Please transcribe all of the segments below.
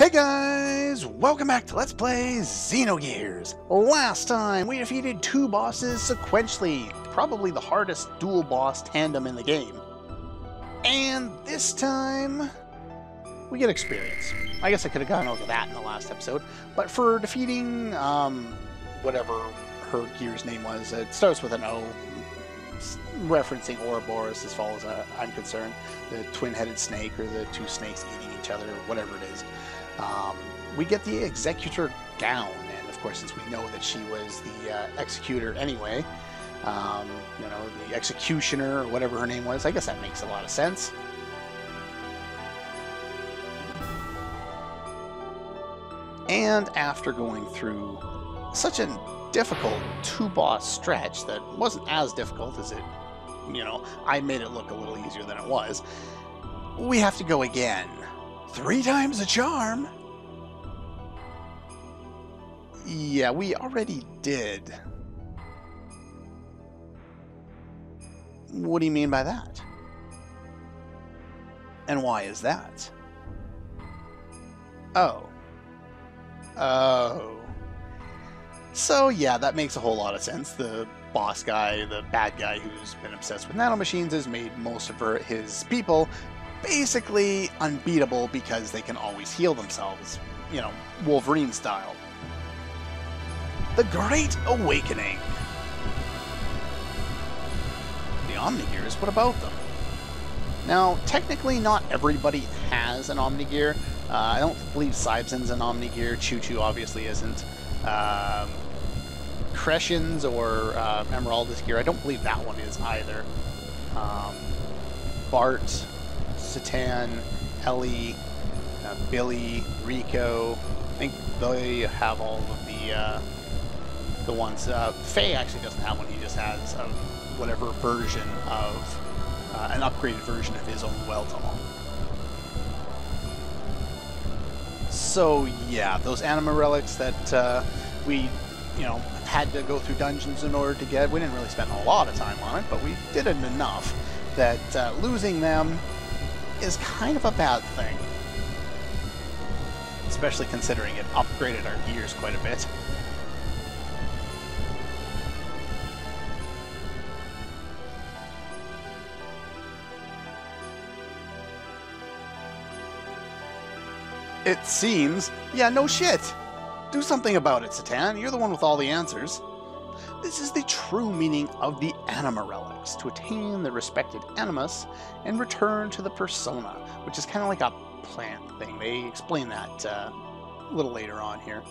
Hey guys! Welcome back to Let's Play Xenogears! Last time we defeated two bosses sequentially, probably the hardest dual boss tandem in the game. And this time, we get experience. I guess I could have gone over that in the last episode, but for defeating, whatever her gear's name was, it starts with an O, referencing Ouroboros as far as I'm concerned, the twin-headed snake or the two snakes eating each other, whatever it is. We get the Executor gown, and of course, since we know that she was the Executor anyway, you know, the Executioner, or whatever her name was, I guess that makes a lot of sense. And after going through such a difficult two-boss stretch that wasn't as difficult as it, you know, I made it look a little easier than it was, we have to go again. 3 times the charm? Yeah, we already did. What do you mean by that? And why is that? Oh. Oh. So yeah, that makes a whole lot of sense. The boss guy, the bad guy who's been obsessed with nanomachines, has made most of his people basically unbeatable because they can always heal themselves, you know, Wolverine style. The Great Awakening. The Omnigears, what about them? Now, technically not everybody has an Omnigear. I don't believe Sybzen's an Omnigear, Choo-Choo obviously isn't. Crescien's or Emeraldus gear, I don't believe that one is either. Bart, Satan, Ellie, Billy, Rico, I think they have all of the ones. Faye actually doesn't have one, he just has whatever version of, an upgraded version of his own Weltall. So yeah, those anima relics that we, you know, had to go through dungeons in order to get, we didn't really spend a lot of time on it, but we did it enough that losing them is kind of a bad thing. Especially considering it upgraded our gears quite a bit. It seems. Yeah, no shit. Do something about it, Satan. You're the one with all the answers. This is the true meaning of the anima relics, to attain the respected animus and return to the persona, which is kind of like a plant thing. They explain that a little later on here.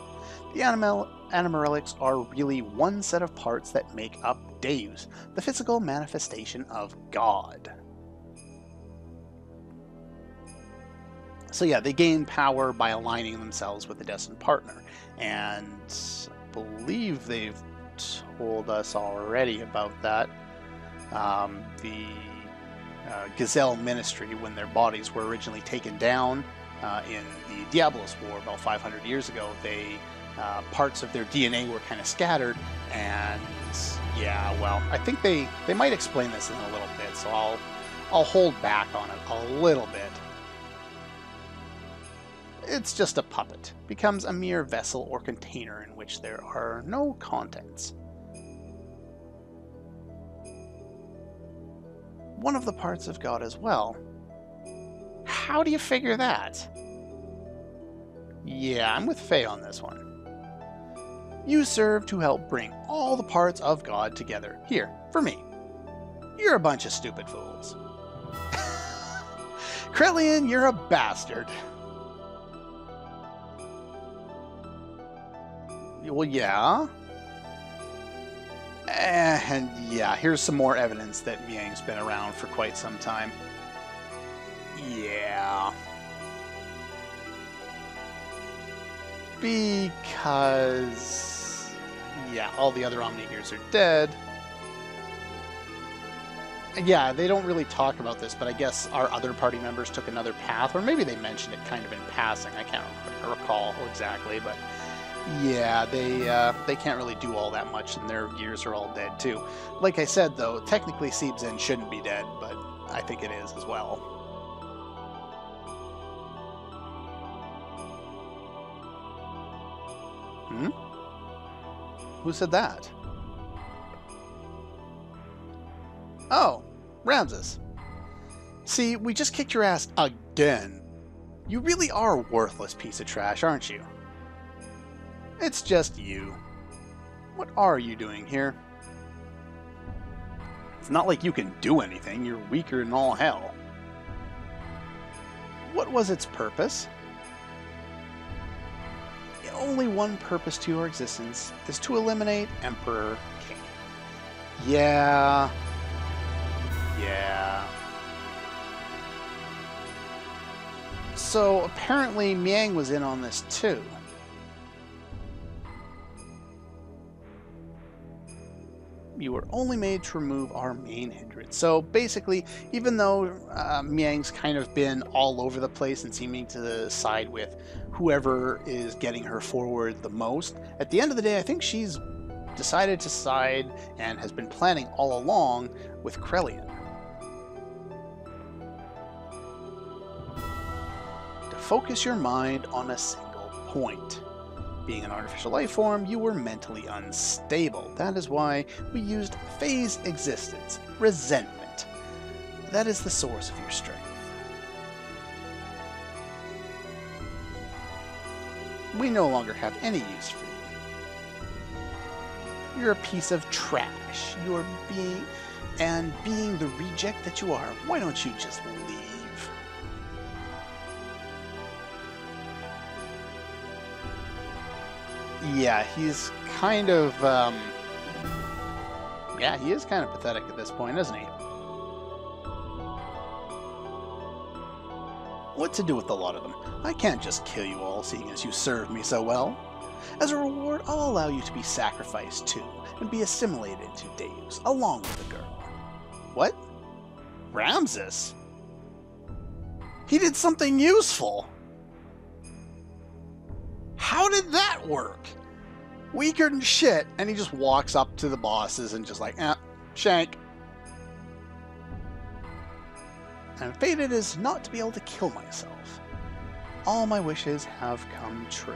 The anima relics are really one set of parts that make up Deus, the physical manifestation of God. So yeah, they gain power by aligning themselves with a destined partner, and I believe they've told us already about that. The Gazelle Ministry, when their bodies were originally taken down in the Diabolus War about 500 years ago, they parts of their DNA were kind of scattered, and yeah, well, I think they might explain this in a little bit, so I'll hold back on it a little bit. It's just a puppet, becomes a mere vessel or container in which there are no contents. One of the parts of God as well. How do you figure that? Yeah, I'm with Faye on this one. You serve to help bring all the parts of God together. Here, for me. You're a bunch of stupid fools. Krellian, you're a bastard. Well, yeah. And yeah, here's some more evidence that Miang's been around for quite some time. Yeah. Because, yeah, all the other Omnigears are dead. Yeah, they don't really talk about this, but I guess our other party members took another path, or maybe they mentioned it kind of in passing. I can't recall exactly, but yeah, they can't really do all that much, and their gears are all dead too. Like I said, though, technically Sybzen shouldn't be dead, but I think it is as well. Hmm? Who said that? Oh, Ramses. See, we just kicked your ass again. You really are a worthless piece of trash, aren't you? It's just you. What are you doing here? It's not like you can do anything. You're weaker than all hell. What was its purpose? Only one purpose to your existence is to eliminate Emperor King. Yeah. So apparently Miang was in on this too. You were only made to remove our main hindrance. So basically, even though Miang's kind of been all over the place and seeming to side with whoever is getting her forward the most, at the end of the day, I think she's decided to side and has been planning all along with Krelian. To focus your mind on a single point. Being an artificial life form, you were mentally unstable. That is why we used phase existence, resentment. That is the source of your strength. We no longer have any use for you. You're a piece of trash. Being the reject that you are, why don't you just leave? Yeah, he's kind of, yeah, he is kind of pathetic at this point, isn't he? What to do with a lot of them? I can't just kill you all, seeing as you serve me so well. As a reward, I'll allow you to be sacrificed too, and be assimilated to Deus, along with the girl. What? Ramses? He did something useful! How did that work? Weaker than shit, and he just walks up to the bosses and just like, shank. I'm fated is not to be able to kill myself. All my wishes have come true.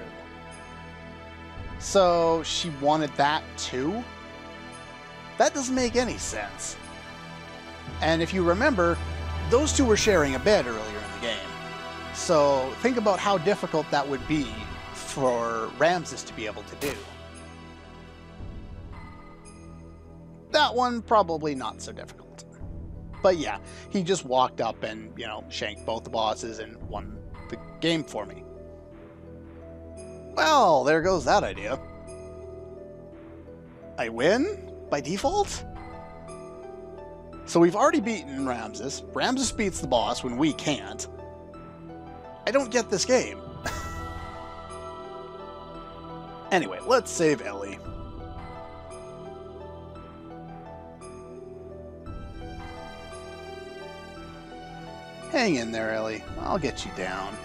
So, she wanted that too? That doesn't make any sense. And if you remember, those two were sharing a bed earlier in the game. So, think about how difficult that would be for Ramses to be able to do. That one, probably not so difficult. But yeah, he just walked up and, you know, shanked both the bosses and won the game for me. Well, there goes that idea. I win? By default? So we've already beaten Ramses. Ramses beats the boss when we can't. I don't get this game. Anyway, let's save Ellie. Hang in there, Ellie. I'll get you down.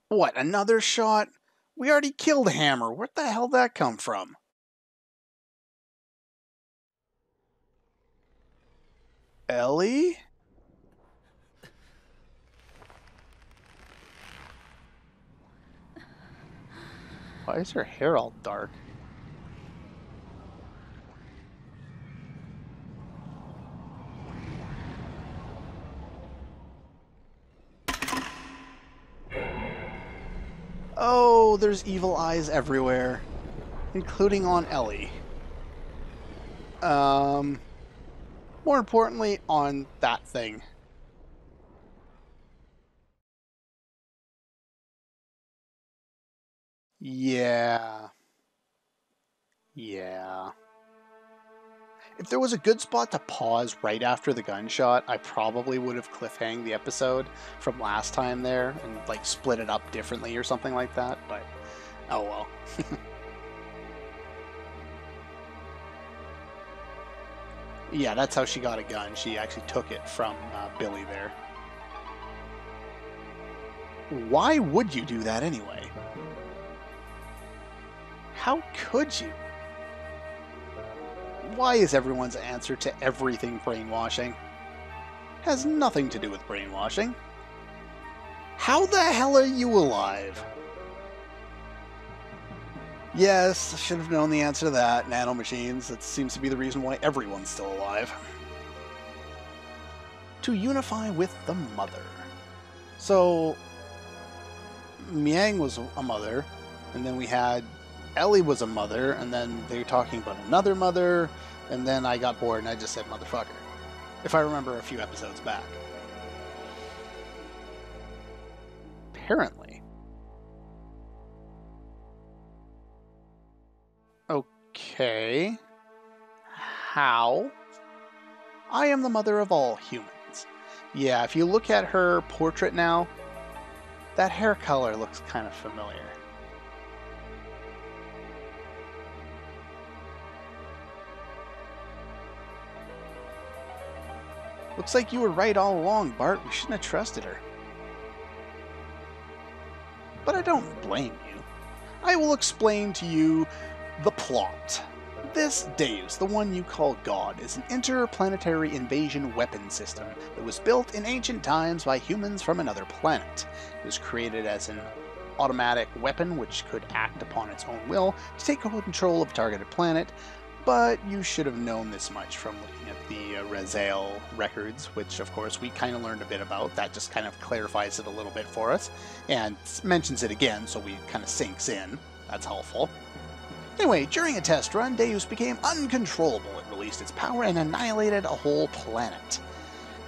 What, another shot? We already killed Hammer. Where the hell did that come from? Ellie? Why is her hair all dark? Oh, there's evil eyes everywhere, including on Ellie. More importantly, on that thing. Yeah. If there was a good spot to pause right after the gunshot, I probably would have cliffhanged the episode from last time there and like split it up differently or something like that, but oh well. Yeah, that's how she got a gun. She actually took it from Billy there. Why would you do that anyway? How could you? Why is everyone's answer to everything brainwashing? Has nothing to do with brainwashing. How the hell are you alive? Yes, I should have known the answer to that. Nanomachines. That seems to be the reason why everyone's still alive. To unify with the mother. So, Miang was a mother, and then we had Ellie was a mother, and then they were talking about another mother, and then I got bored and I just said motherfucker. If I remember a few episodes back. Apparently. Okay. How? I am the mother of all humans. Yeah, if you look at her portrait now, that hair color looks kind of familiar. Looks like you were right all along, Bart. We shouldn't have trusted her. But I don't blame you. I will explain to you the plot. This Deus, the one you call God, is an interplanetary invasion weapon system that was built in ancient times by humans from another planet. It was created as an automatic weapon which could act upon its own will to take control of a targeted planet, but you should have known this much from looking at the Raziel records, which of course we kind of learned a bit about. That just kind of clarifies it a little bit for us, and mentions it again so we kind of sinks in. That's helpful. Anyway, during a test run, Deus became uncontrollable. It released its power and annihilated a whole planet.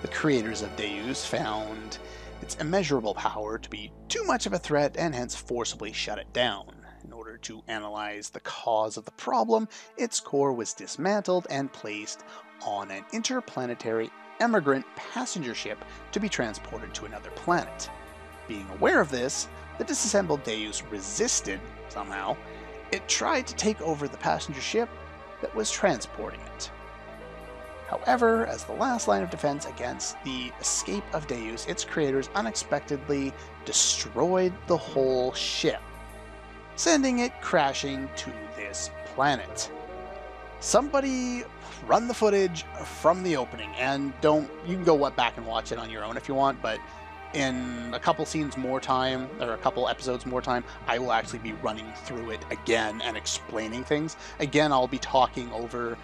The creators of Deus found its immeasurable power to be too much of a threat and hence forcibly shut it down. In order to analyze the cause of the problem, its core was dismantled and placed on an interplanetary emigrant passenger ship to be transported to another planet. Being aware of this, the disassembled Deus resisted somehow. It tried to take over the passenger ship that was transporting it. However, as the last line of defense against the escape of Deus, its creators unexpectedly destroyed the whole ship, sending it crashing to this planet. Somebody run the footage from the opening, and you can go back and watch it on your own if you want, but in a couple scenes more time, or a couple episodes more time, I will actually be running through it again and explaining things. Again, I'll be talking over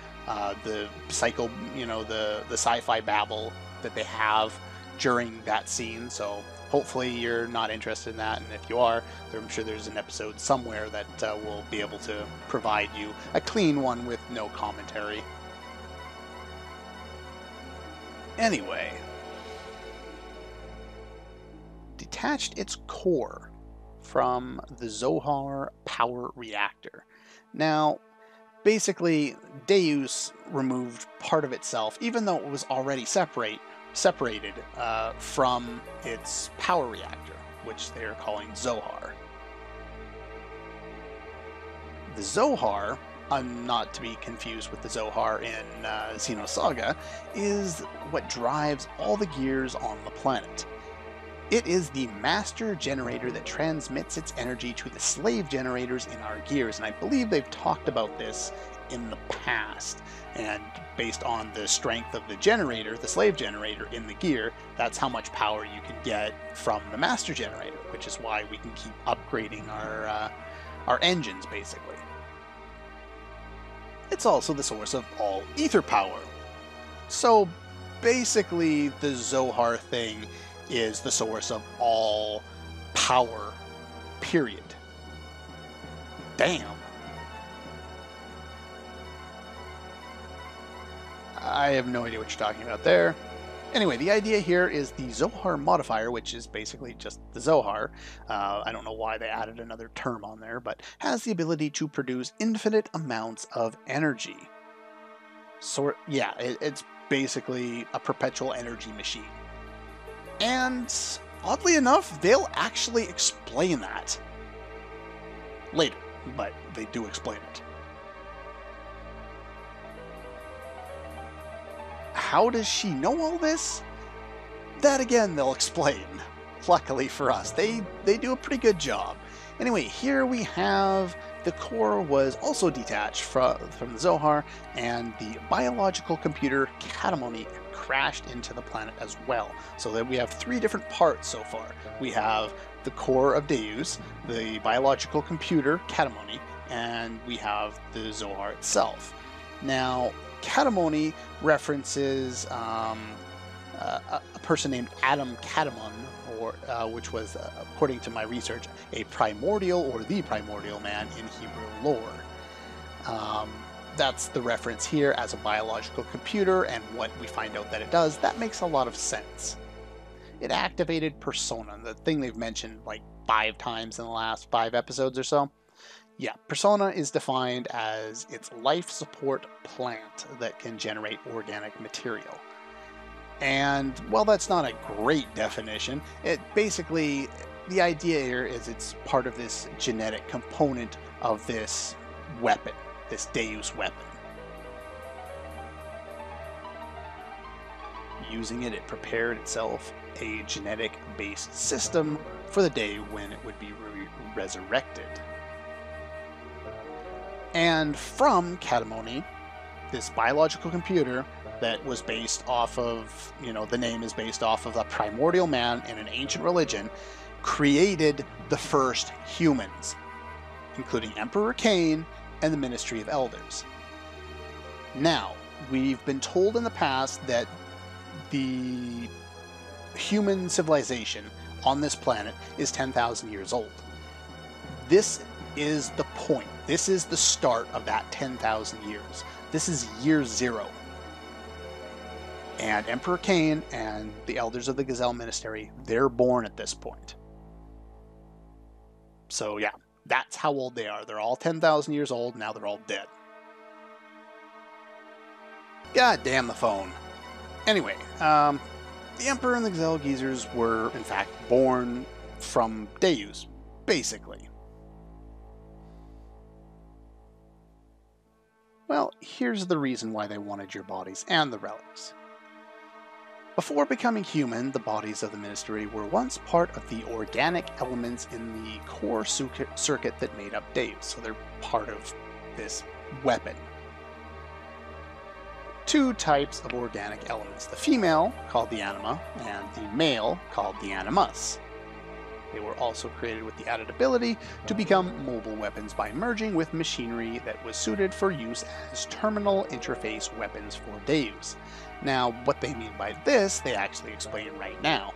the psycho, the sci-fi babble that they have during that scene, so hopefully you're not interested in that, and if you are, I'm sure there's an episode somewhere that will be able to provide you a clean one with no commentary. Anyway, detached its core from the Zohar power reactor. Now, basically, Deus removed part of itself, even though it was already separated from its power reactor, which they are calling Zohar. The Zohar, not to be confused with the Zohar in Xenosaga, is what drives all the gears on the planet. It is the master generator that transmits its energy to the slave generators in our gears, and I believe they've talked about this in the past. And based on the strength of the generator, the slave generator in the gear, that's how much power you can get from the master generator, which is why we can keep upgrading our engines, basically. It's also the source of all ether power. So basically, the Zohar thing is the source of all power, period. Damn. I have no idea what you're talking about there. Anyway, the idea here is the Zohar modifier, which is basically just the Zohar. I don't know why they added another term on there, but has the ability to produce infinite amounts of energy. So, yeah, it's basically a perpetual energy machine. And oddly enough, they'll actually explain that later, but they do explain it. How does she know all this? That again, they'll explain. Luckily for us, they do a pretty good job. Anyway, here we have the core was also detached from the Zohar, and the biological computer crashed into the planet as well. So that we have three different parts so far. We have the core of Deus, the biological computer, Katamoni, and we have the Zohar itself. Now, Katamoni references a person named Adam Katamon, which was, according to my research, a primordial or the primordial man in Hebrew lore. That's the reference here as a biological computer, and what we find out that it does, that makes a lot of sense. It activated Persona, the thing they've mentioned like 5 times in the last 5 episodes or so. Yeah, Persona is defined as its life support plant that can generate organic material. And while that's not a great definition, it basically, the idea here is it's part of this genetic component of this weapon, this Deus weapon. Using it, it prepared itself a genetic-based system for the day when it would be resurrected. And from Katamoni, this biological computer that was based off of, the name is based off of a primordial man in an ancient religion, created the first humans, including Emperor Cain and the Ministry of Elders. Now, we've been told in the past that the human civilization on this planet is 10,000 years old. This is the point. This is the start of that 10,000 years. This is year 0. And Emperor Cain and the elders of the Gazelle Ministry, they're born at this point. So yeah, that's how old they are. They're all 10,000 years old, now they're all dead. God damn the phone. Anyway, the Emperor and the Xenogears were, in fact, born from Deus, basically. Well, here's the reason why they wanted your bodies and the relics. Before becoming human, the bodies of the Ministry were once part of the organic elements in the core circuit that made up Deus, so they're part of this weapon. 2 types of organic elements, the female, called the anima, and the male, called the animus. They were also created with the added ability to become mobile weapons by merging with machinery that was suited for use as terminal interface weapons for Deus. Now, what they mean by this, they actually explain right now.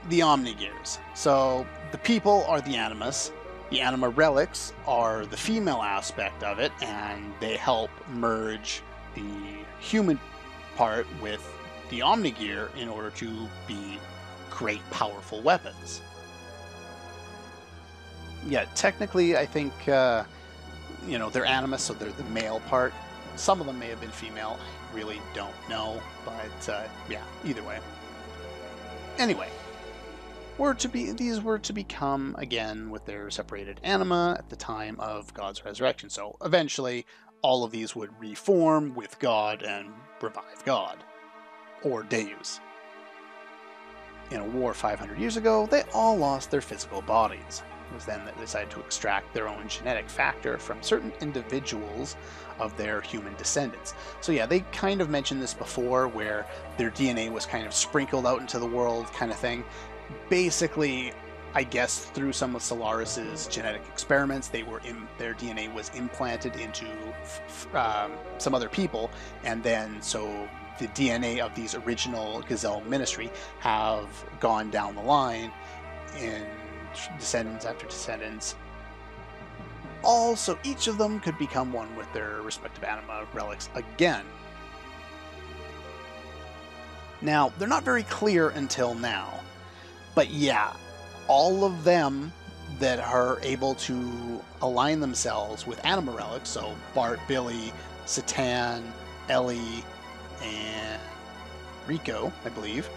The Xenogears. So, the people are the animus, the anima relics are the female aspect of it, and they help merge the human part with the Xenogear in order to be great, powerful weapons. Yeah, technically, I think, they're animus, so they're the male part. Some of them may have been female, I really don't know, but, yeah, either way. Anyway, these were to become, again, with their separated anima at the time of God's resurrection. So, eventually, all of these would reform with God and revive God, or Deus. In a war 500 years ago, they all lost their physical bodies. It was then that they decided to extract their own genetic factor from certain individuals of their human descendants. So yeah, they kind of mentioned this before, where their DNA was kind of sprinkled out into the world kind of thing. Basically, I guess through some of Solaris's genetic experiments, their DNA was implanted into some other people, and then so the DNA of these original Gazelle Ministry have gone down the line in descendants after descendants. Also, each of them could become one with their respective anima relics again. Now, they're not very clear until now, but yeah, all of them that are able to align themselves with anima relics, so Bart, Billy, Satan, Ellie, and Rico, I believe,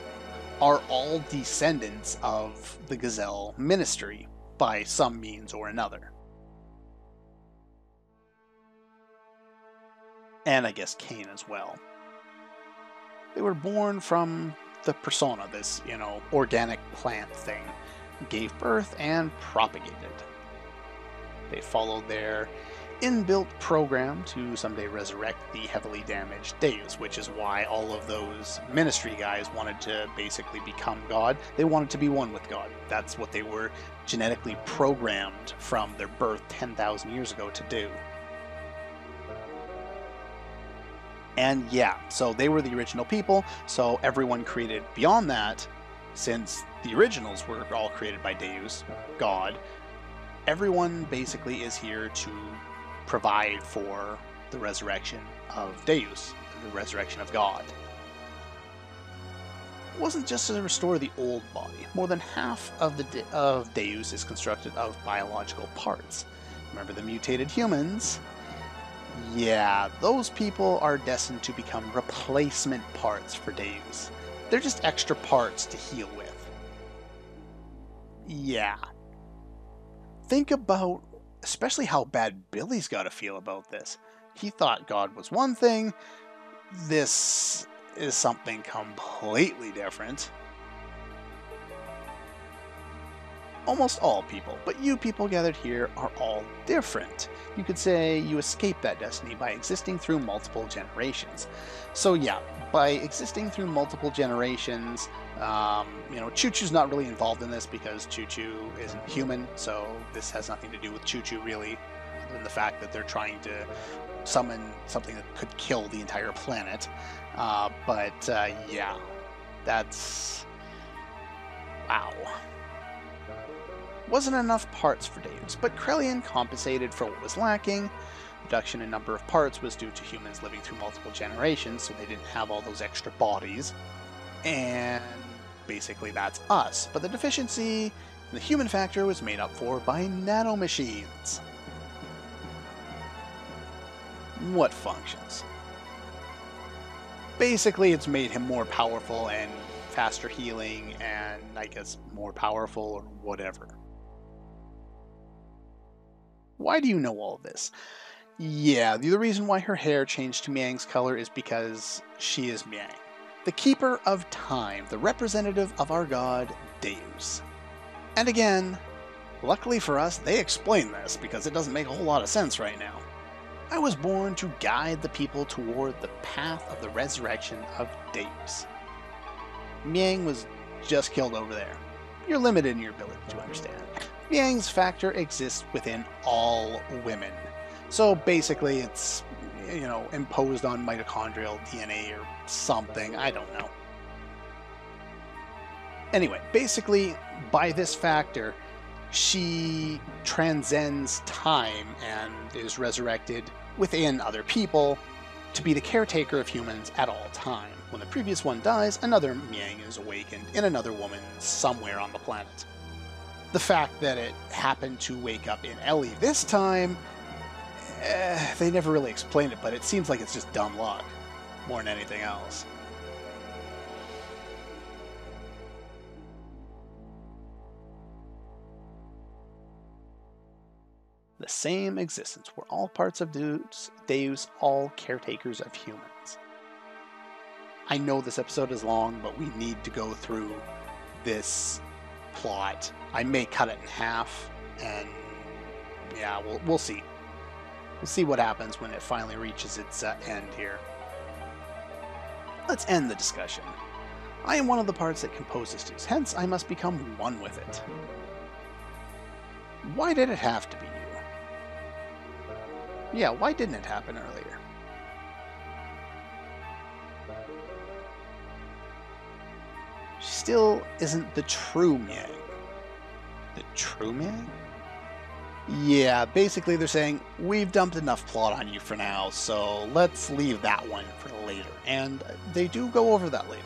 are all descendants of the Gazelle Ministry by some means or another. And I guess Cain as well. They were born from the persona, this, organic plant thing, gave birth and propagated. They followed their inbuilt program to someday resurrect the heavily damaged Deus, which is why all of those ministry guys wanted to basically become God. They wanted to be one with God. That's what they were genetically programmed from their birth 10,000 years ago to do. And yeah, so they were the original people, so everyone created beyond that, since the originals were all created by Deus, God, everyone basically is here to provide for the resurrection of Deus, the resurrection of God. It wasn't just to restore the old body. More than half of Deus is constructed of biological parts. Remember the mutated humans? Yeah, those people are destined to become replacement parts for Deus. They're just extra parts to heal with. Yeah. Think about especially how bad Billy's got to feel about this. He thought God was one thing. This is something completely different. Almost all people, but you people gathered here are all different. You could say you escape that destiny by existing through multiple generations. So yeah, by existing through multiple generations, Choo Choo's not really involved in this because Choo Choo isn't human, so this has nothing to do with Choo Choo really, other than the fact that they're trying to summon something that could kill the entire planet. Yeah, that's... wow. Wasn't enough parts for Deus, but Krelian compensated for what was lacking. Reduction in number of parts was due to humans living through multiple generations, so they didn't have all those extra bodies. And basically that's us. But the deficiency in the human factor was made up for by nanomachines. What functions? Basically it's made him more powerful and faster healing and I guess more powerful or whatever. Why do you know all this? Yeah, the reason why her hair changed to Miang's color is because she is Miang, the keeper of time, the representative of our god, Deus. And again, luckily for us, they explain this because it doesn't make a whole lot of sense right now. I was born to guide the people toward the path of the resurrection of Deus. Miang was just killed over there. You're limited in your ability to understand. Miang's factor exists within all women. So basically it's, imposed on mitochondrial DNA or something, I don't know. Anyway, basically by this factor, she transcends time and is resurrected within other people to be the caretaker of humans at all time. When the previous one dies, another Miang is awakened in another woman somewhere on the planet. The fact that it happened to wake up in Ellie this time, they never really explained it, but it seems like it's just dumb luck more than anything else. The same existence. We're all parts of Deus, all caretakers of humans. I know this episode is long, but we need to go through this plot. I may cut it in half, and yeah, we'll see. We'll see what happens when it finally reaches its end here. Let's end the discussion. I am one of the parts that composes Deus, hence I must become one with it. Why did it have to be you? Yeah, why didn't it happen earlier? She still isn't the true Miang. The true Miang? Yeah, basically they're saying, we've dumped enough plot on you for now, so let's leave that one for later. And they do go over that later.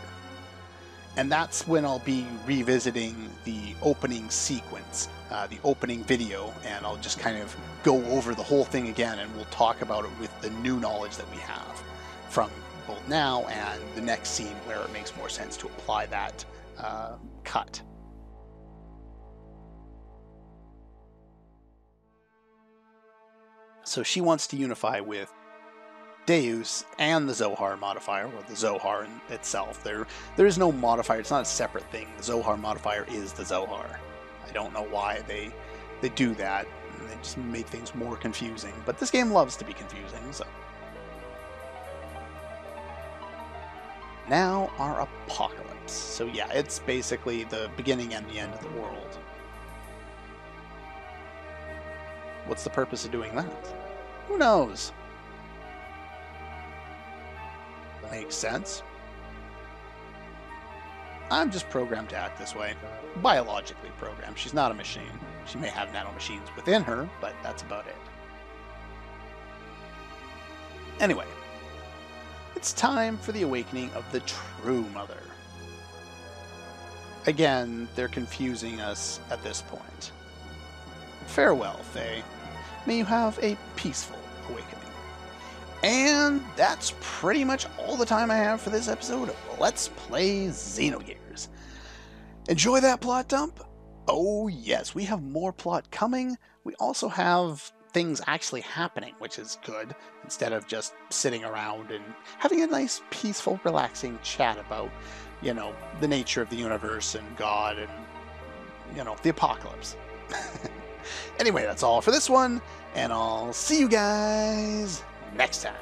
And that's when I'll be revisiting the opening sequence, the opening video, and I'll just kind of go over the whole thing again, and we'll talk about it with the new knowledge that we have from both now and the next scene where it makes more sense to apply that cut. So she wants to unify with Deus and the Zohar modifier, or the Zohar itself. There is no modifier. It's not a separate thing. The Zohar modifier is the Zohar. I don't know why they do that. and they just made things more confusing. But this game loves to be confusing, so. Now our apocalypse. So yeah, it's basically the beginning and the end of the world. What's the purpose of doing that? Who knows? Makes sense. I'm just programmed to act this way. Biologically programmed. She's not a machine. She may have nanomachines within her, but that's about it. Anyway, it's time for the awakening of the true mother. Again, they're confusing us at this point. Farewell, Faye. May you have a peaceful awakening. And that's pretty much all the time I have for this episode of Let's Play Xenogears. Enjoy that plot dump? Oh yes, we have more plot coming. We also have things actually happening, which is good, instead of just sitting around and having a nice, peaceful, relaxing chat about, you know, the nature of the universe and God and, you know, the apocalypse. Anyway, that's all for this one, and I'll see you guys next time.